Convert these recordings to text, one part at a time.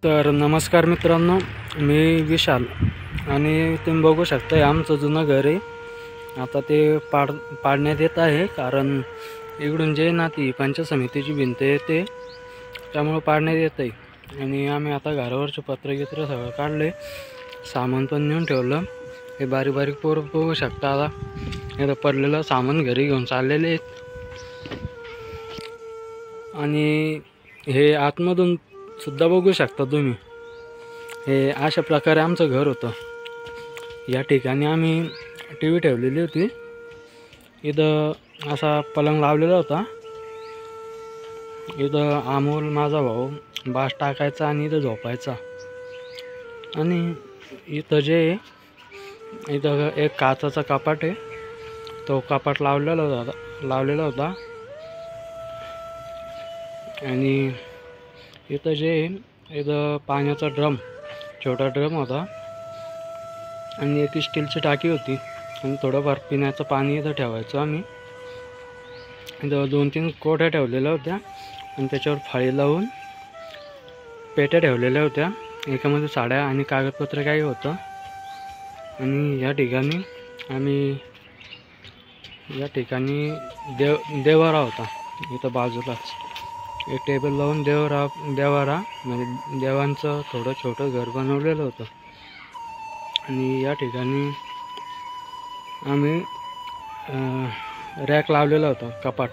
तर नमस्कार मित्रांनो, मी विशाल आणि तुम्ही बघू शकता हे आमचं जुनं घर आहे. आता ते पाडण्यात येत आहे, कारण इकडून जे ना ती पंचायत समितीची भिंत येते त्यामुळे पाडण्यात येत आहे. आणि आम्ही आता घरावरचे पत्रगित्र सगळं काढले, सामान पण नेऊन ठेवलं. हे बारीक बारीक पोरं बघू शकता. आता हे पडलेलं सामान घरी घेऊन चाललेले आहेत. आणि हे आतमधून सुद्धा बघू शकता तुम्ही. हे अशा प्रकारे आमचं घर होतं. या ठिकाणी आम्ही टी व्ही ठेवलेली होती. इथं असा पलंग लावलेला होता. इथं अमोल माझा भाऊ बास टाकायचा आणि इथं झोपायचा. आणि इथं एक काचाचा कपाट आहे, तो कपाट लावलेला होता. आणि इथं पाण्याचा छोटा ड्रम होता आणि एक स्टीलची टाकी होती. आणि थोडंफार पिण्याचं पाणी इथं ठेवायचं आम्ही. इथं 2-3 कोठ्या ठेवलेल्या होत्या आणि त्याच्यावर फाळी लावून पेट्या ठेवलेल्या होत्या. एकामध्ये साड्या आणि कागदपत्र काही होतं. आणि या ठिकाणी देवारा होता. इथं बाजूलाच एक टेबल लावून देवारा म्हणजे देवांचं थोडं छोटं घर बनवलेलं होतं. आणि या ठिकाणी आम्ही रॅक लावलेला होता, कपाट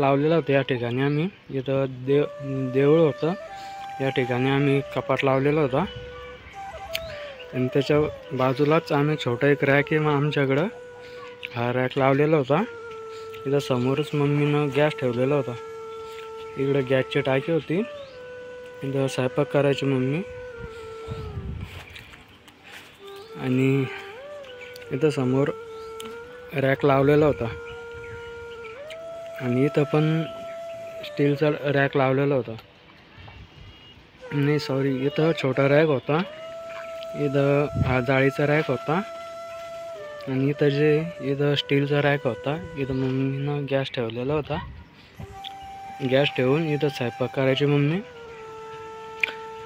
लावलेलं होतं. या ठिकाणी आम्ही इथं देऊळ होतं, या ठिकाणी आम्ही कपाट लावलेला होता. आणि त्याच्या बाजूलाच आम्ही छोटा एक रॅक आहे आमच्याकडं, हा रॅक लावलेला होता. इथं समोरच मम्मीनं गॅस ठेवलेला होता. इकडं गॅसची टाकी होती, इथं स्वयंपाक करायची मम्मी. आणि इथं समोर रॅक लावलेला होता. आणि इथं पण स्टीलचा रॅक लावलेला होता. नाही सॉरी, इथं छोटा रॅक होता. इथं हा जाळीचा रॅक होता. आणि इथं स्टीलचा रॅक होता. इथं मम्मीनं गॅस ठेवलेला होता. गॅस ठेवून इथं स्वयंपाक करायची मम्मी.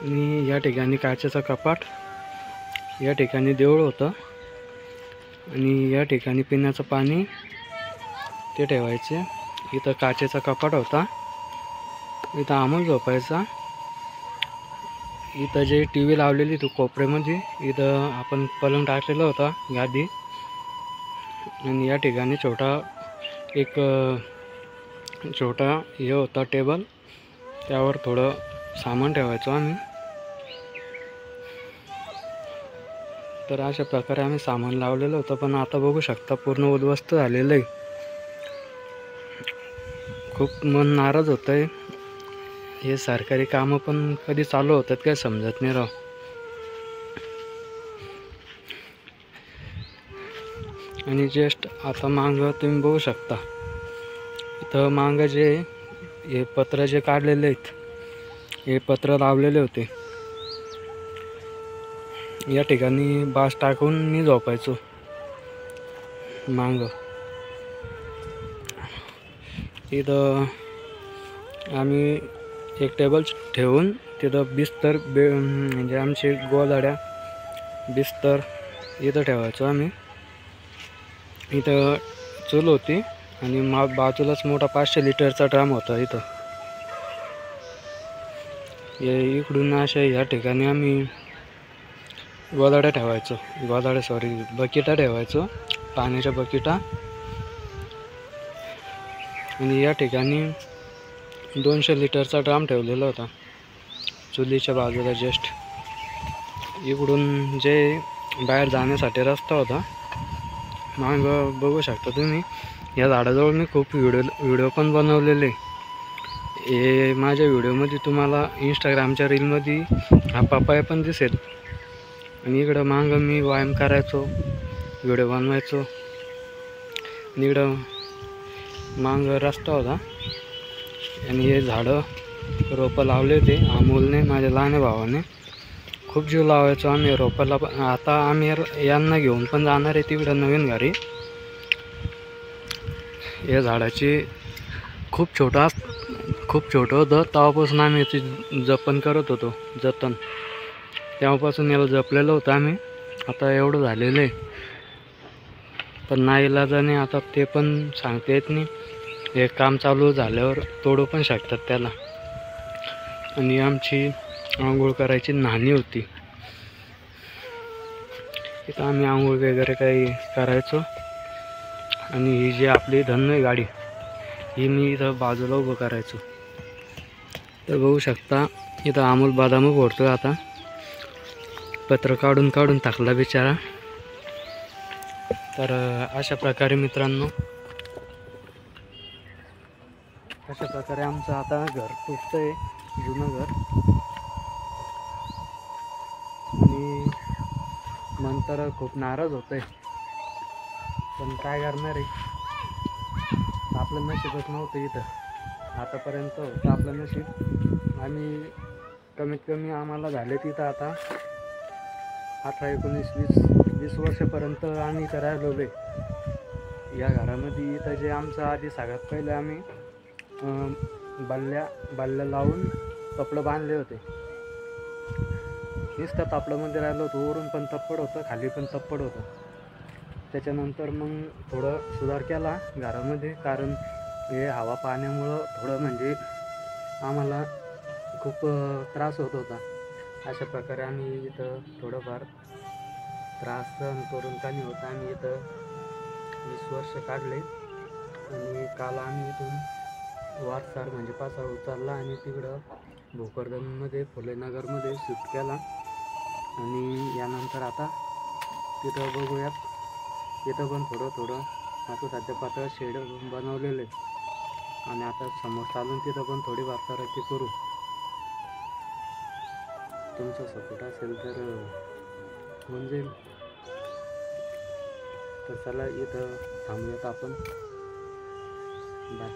आणि या ठिकाणी काचेचा कपाट, या ठिकाणी देऊळ होतं. आणि या ठिकाणी पिण्याचं पाणी ते ठेवायचे. इथं काचेचा कपाट होता. इथं अमोल झोपायचा. इथं जे टी व्ही लावलेली तो कोपऱ्यामध्ये, इथं आपण पलंग टाकलेला होता, गादी. आणि या ठिकाणी छोटा हे होता टेबल, त्यावर थोडं सामान ठेवायचो आम्ही. तर अशा प्रकारे आम्ही सामान लावलेलं होतं. पण आता बघू शकता पूर्ण उद्ध्वस्त झालेलं आहे. खूप मन नाराज होतं आहे. हे सरकारी कामं पण कधी चालू होतात काय समजत नाही राव. आणि जस्ट आता मागं तुम्ही बघू शकता, इथं मागं हे पत्र जे काढलेले आहेत, हे पत्र लावलेले होते. या ठिकाणी बास टाकून मी झोपायचो मागं. इथं आम्ही एक टेबल ठेवून तिथं बिस्तर म्हणजे आमची गोधड्या बिस्तर इथं ठेवायचो आम्ही. इथं चूल होती आणि बाजूलाच मोठा 500 लिटरचा ड्रम होता. इथं इकडून या ठिकाणी आम्ही बकेटा ठेवायचो, पाण्याच्या बकेटा. आणि या ठिकाणी 200 लिटरचा ड्रम ठेवलेला होता चुलीच्या बाजूला जस्ट. इकडून बाहेर जाण्यासाठी रस्ता होता. मग बघू शकता तुम्ही, या झाडाजवळ मी खूप व्हिडिओ पण बनवलेले. हे माझ्या व्हिडिओमध्ये तुम्हाला इंस्टाग्रामच्या रीलमध्ये हा पपाया पण दिसेल. आणि इकडं मागं मी व्यायाम करायचो, व्हिडिओ बनवायचो. आणि इकडं मागं रस्ता होता. आणि हे झाडं रोपं लावले होते अमोलने, माझ्या लहान भावाने. खूप जीव लावायचो आम्ही रोपाला. आता आम्ही यांना घेऊन पण जाणार आहे तिकडं नवीन घरी. या झाडाची खूप खूप छोटं होतं तेव्हापासून आम्ही याची जपण करत होतो, जतन. तेव्हापासून याला जपलेलं होतं आम्ही. आता एवढं झालेलं आहे, पण नाईलाजाने आता ते पण सांगता येत नाही. हे काम चालू झाल्यावर तोडू पण शकतात त्याला. आणि आमची आंघोळ करायची न्हाणी होती, इथं आम्ही आंघोळ वगैरे काही करायचो. आणि ही जी आपली धन्य गाडी, ही मी इथं बाजूला उभं करायचो. तर बघू शकता इथं अमोल बदाम फोडतो. आता पत्र काढून काढून टाकला बिचारा. तर अशा प्रकारे मित्रांनो, अशा प्रकारे आमचं आता घर तुटतंय, जुनं घर. आणि नंतर खूप नाराज होतंय, पण काय करणार आहे, आपलं नशीबच नव्हतं इथं आतापर्यंत होतं आपलं नशीब. आम्ही कमीत कमी आम्हाला झाले तिथं आता 18, 19, 20 वर्षापर्यंत आम्ही इथं राहिलो आहे या घरामध्ये. इथं जे आमचं आधी सगळ्यात पहिले आम्ही बाल्ल्या लावून तपलं बांधले होते. नुसतं तपल्यामध्ये राहिलो होतो, वरून पण तप्पड होतं, खाली पण तप्पड होतं. त्याच्यानंतर मग थोडं सुधार केला घरामध्ये, कारण हे हवा पाण्यामुळं थोडं म्हणजे आम्हाला खूप त्रास होत होता. अशा प्रकारे आम्ही इथं थोडंफार त्रास सहन करून काही होता आम्ही इथं 20 वर्ष काढले. आणि काल आम्ही इथून वारसार म्हणजे पासा उचलला आणि तिकडं भोकरदनमध्ये फुलेनगरमध्ये शिफ्ट केला. आणि यानंतर आता तिथं बघूयात, तिथं पण थोडं थोडं आता सध्या पातळ शेड बनवलेलं आहे. आणि आता समोर चालून तिथं पण थोडी वारसाराची करू. तुमचा सपोर्ट असेल तर होऊन जाईल. तर चला इथं थांबूयात आपण. बाय.